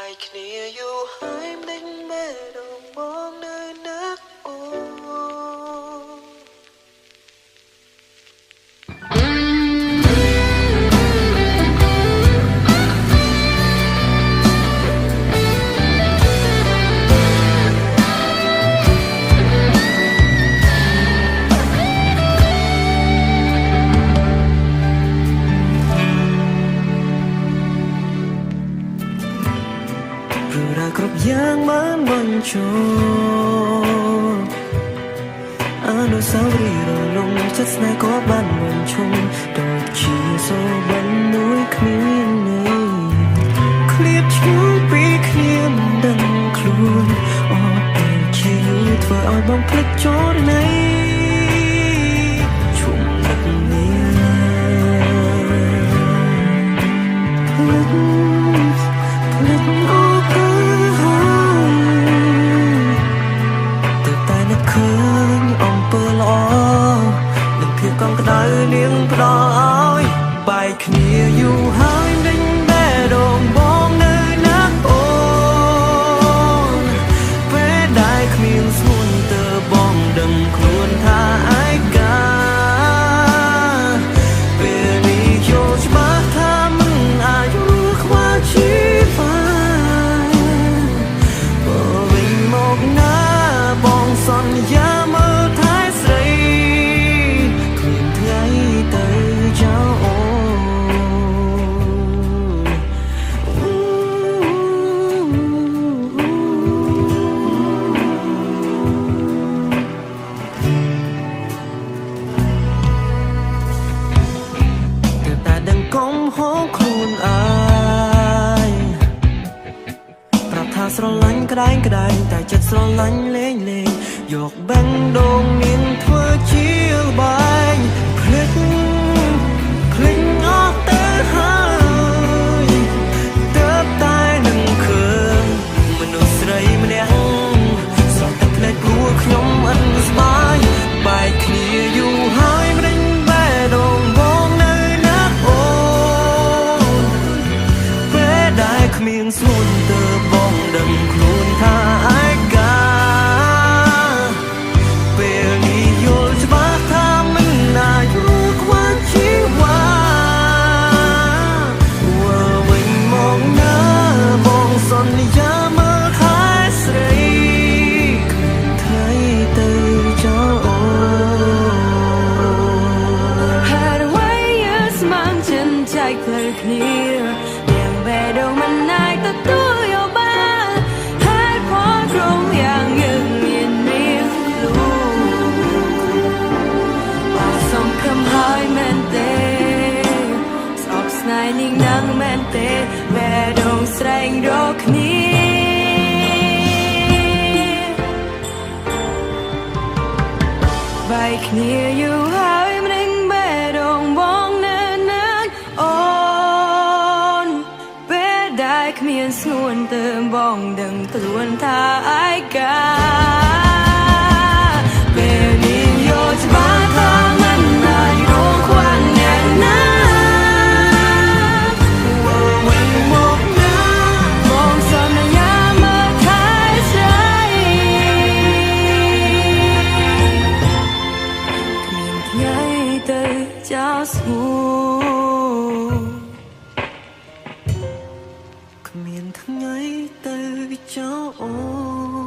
Ai kia yêu hai mình mê đồng bóng nơi nát ô ឬរ៉ាគ្រប់យ៉ាងបានបញ្ចូលអនុស្សាវរីយ៍រលំចិត្តស្នេហ៍ក៏បានបញ្ឈប់ដូចជាសូបាញ់មួយគ្មានន័យឃ្លាតឆ្ងាយពីគ្នាមិនដឹងខ្លួនអត់ពេលជាយូរធ្វើឲ្យបងភ្លេចចូលនៃជុំនឹកកងក្តៅនាងផ្ដល់ឲ្យបែកគ្នាយូរហើយមិនបែរដងបងនៅណាអូនពេលដែលគ្មានស្មួនទើបបងដឹងខ្លួនថាឯកាពេលនេះយល់ច្បាស់ថាមិនអាចរស់ខ្វះជីវិតបើវិញមកណាបងសន្យាមើលថែស្រីកុំហៅខ្លួនឯងប្រាប់ថាស្រឡាញ់ក្តែងតែចិត្តស្រឡាញ់លេងយកបេះដូងនាងធ្វើជាល្បែងភ្លេចអស់ទៅហើយទើបតែនឹងឃើញមនុស្សស្រីម្នាក់ស្រស់តែភ្លេចព្រោះខ្ញុំអត់ស្បាយបែកគ្នាយូរហើយមិនដឹងបែរដងបងនៅណាអូគ្មានស្មួនទើបបងដឹងខ្លួនថាឯកាពេលនេះយល់ច្បាស់ថាមិនអាចរស់ខ្វះជីវិតវិញមកណាបងសន្យាមើលថែស្រីថ្ងៃទៅចោលអូហើយអ្វីយើងស្មានចិនចែកផ្លូវគ្នាយ៉ាងបែរដូងមិនអាចទទួលយកបានហើយផលត្រង់យ៉ាងយើងមានមានខ្លួនអត់សំខំហើយមែនទេស្អប់ស្នេហ៍នាងនឹងមែនទេបែរដូងស្រែងរកគ្នាបែកគ្នាយូរហើយមិនដឹងបែរដូងបងនៅណាអូគ្មានស្ងួនទើបបងដឹងខ្លួនថាឯកាពេលនេះយល់ច្បាស់ថាមិនអាចរងខ្វះអ្នកណាវិញមកណាបងសន្យាមើលថែស្រីគ្មានថ្ងៃទៅចោលស្មួគ្មានថ្ងៃទៅចោលអូ